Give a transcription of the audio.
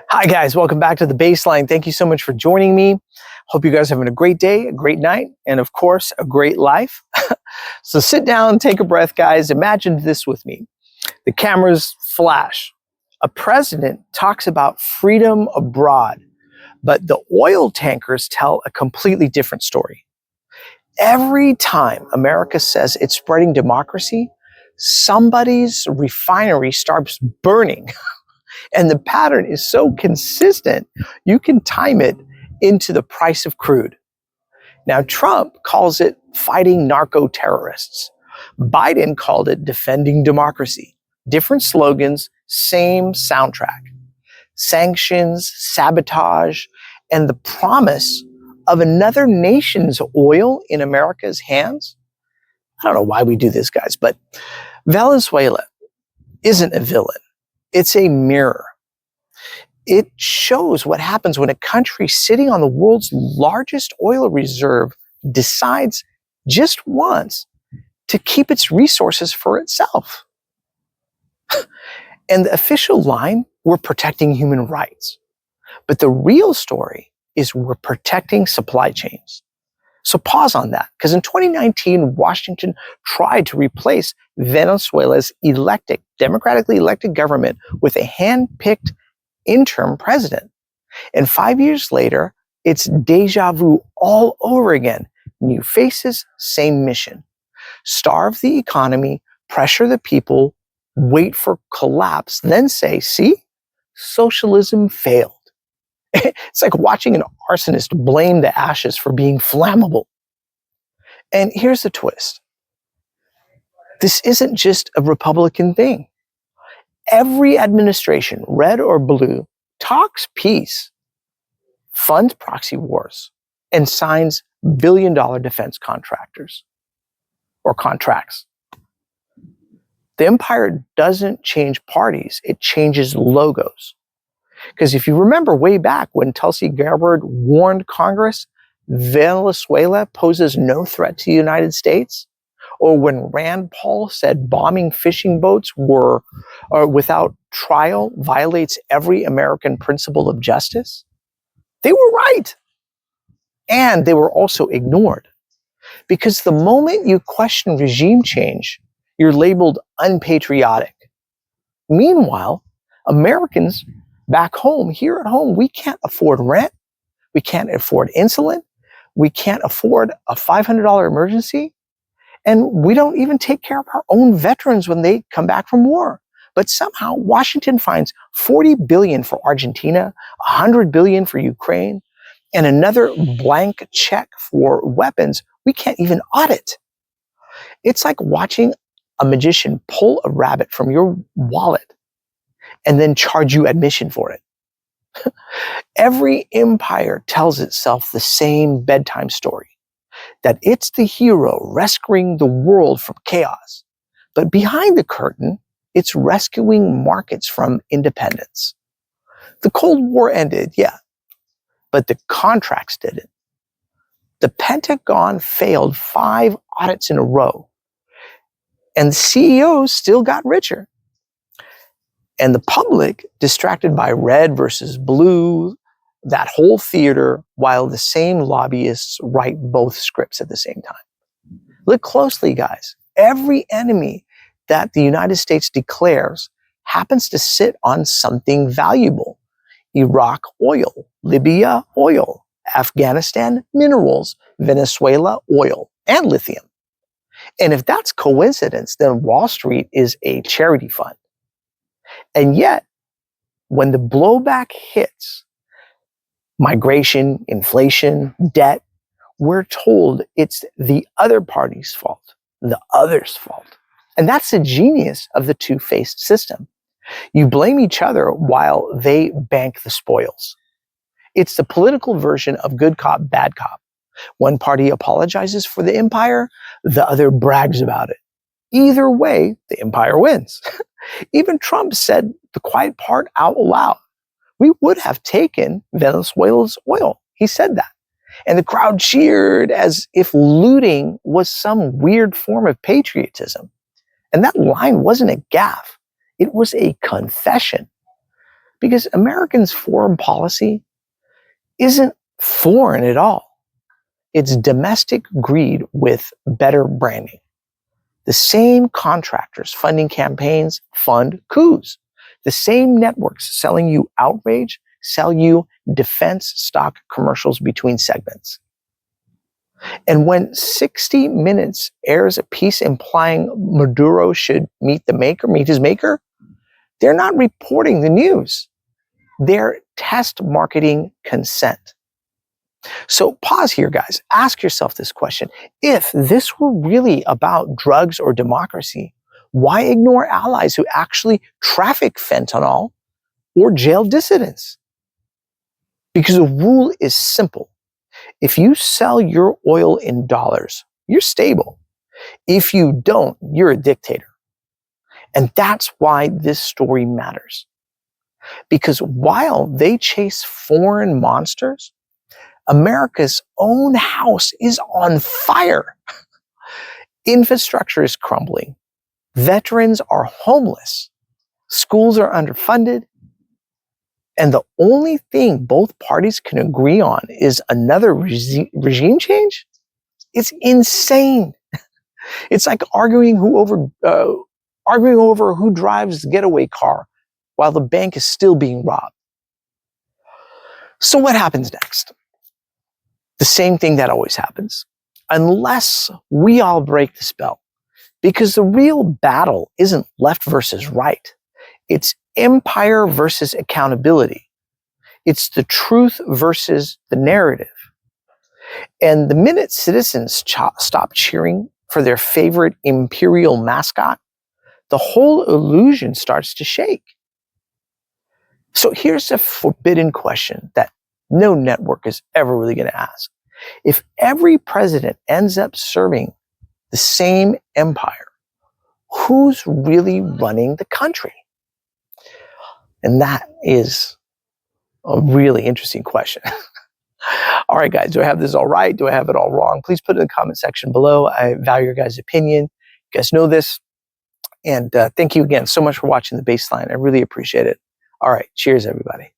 Hi guys, welcome back to The Baseline. Thank you so much for joining me. Hope you guys are having a great day, a great night, and of course, a great life. So sit down, take a breath, guys. Imagine this with me. The cameras flash. A president talks about freedom abroad, but the oil tankers tell a completely different story. Every time America says it's spreading democracy, somebody's refinery starts burning. And the pattern is so consistent, you can time it into the price of crude. Now, Trump calls it fighting narco-terrorists. Biden called it defending democracy. Different slogans, same soundtrack. Sanctions, sabotage, and the promise of another nation's oil in America's hands. I don't know why we do this, guys, but Venezuela isn't a villain. It's a mirror. It shows what happens when a country sitting on the world's largest oil reserve decides just once to keep its resources for itself. And the official line, we're protecting human rights. But the real story is we're protecting supply chains. So pause on that, because in 2019, Washington tried to replace Venezuela's democratically elected government with a hand-picked interim president. And 5 years later, it's deja vu all over again. New faces, same mission. Starve the economy, pressure the people, wait for collapse, then say, see, socialism failed. It's like watching an arsonist blame the ashes for being flammable. And here's the twist. This isn't just a Republican thing. Every administration, red or blue, talks peace, funds proxy wars, and signs billion-dollar defense contractors or contracts. The empire doesn't change parties, it changes logos. Because if you remember way back when Tulsi Gabbard warned Congress, Venezuela poses no threat to the United States, or when Rand Paul said bombing fishing boats without trial violates every American principle of justice, they were right. And they were also ignored. Because the moment you question regime change, you're labeled unpatriotic. Meanwhile, Americans back home, here at home, we can't afford rent. We can't afford insulin. We can't afford a $500 emergency. And we don't even take care of our own veterans when they come back from war. But somehow Washington finds $40 billion for Argentina, $100 billion for Ukraine, and another blank check for weapons we can't even audit. It's like watching a magician pull a rabbit from your wallet and then charge you admission for it. Every empire tells itself the same bedtime story, that it's the hero rescuing the world from chaos. But behind the curtain, it's rescuing markets from independence. The Cold War ended, yeah, but the contracts didn't. The Pentagon failed 5 audits in a row, and the CEOs still got richer. And the public, distracted by red versus blue, that whole theater, while the same lobbyists write both scripts at the same time. Look closely, guys. Every enemy that the United States declares happens to sit on something valuable. Iraq, oil. Libya, oil. Afghanistan, minerals. Venezuela, oil and lithium. And if that's coincidence, then Wall Street is a charity fund. And yet, when the blowback hits, migration, inflation, debt, we're told it's the other party's fault, the other's fault. And that's the genius of the two-faced system. You blame each other while they bank the spoils. It's the political version of good cop, bad cop. One party apologizes for the empire, the other brags about it. Either way, the empire wins. Even Trump said the quiet part out loud. We would have taken Venezuela's oil. He said that. And the crowd cheered as if looting was some weird form of patriotism. And that line wasn't a gaffe. It was a confession. Because Americans' foreign policy isn't foreign at all. It's domestic greed with better branding. The same contractors funding campaigns fund coups. The same networks selling you outrage sell you defense stock commercials between segments. And when 60 Minutes airs a piece implying Maduro should meet his maker, they're not reporting the news. They're test marketing consent. So pause here, guys. Ask yourself this question. If this were really about drugs or democracy, why ignore allies who actually traffic fentanyl or jail dissidents? Because the rule is simple. If you sell your oil in dollars, you're stable. If you don't, you're a dictator. And that's why this story matters. Because while they chase foreign monsters, America's own house is on fire. Infrastructure is crumbling. Veterans are homeless. Schools are underfunded. And the only thing both parties can agree on is another regime change? It's insane. It's like arguing over who drives the getaway car while the bank is still being robbed. So what happens next? The same thing that always happens, unless we all break the spell. Because the real battle isn't left versus right. It's empire versus accountability. It's the truth versus the narrative. And the minute citizens stop cheering for their favorite imperial mascot, the whole illusion starts to shake. So here's a forbidden question that no network is ever really going to ask. If every president ends up serving the same empire, who's really running the country? And that is a really interesting question. All right, guys, do I have this all right? Do I have it all wrong? Please put it in the comment section below. I value your guys' opinion. You guys know this. And thank you again so much for watching The Baseline. I really appreciate it. All right, cheers, everybody.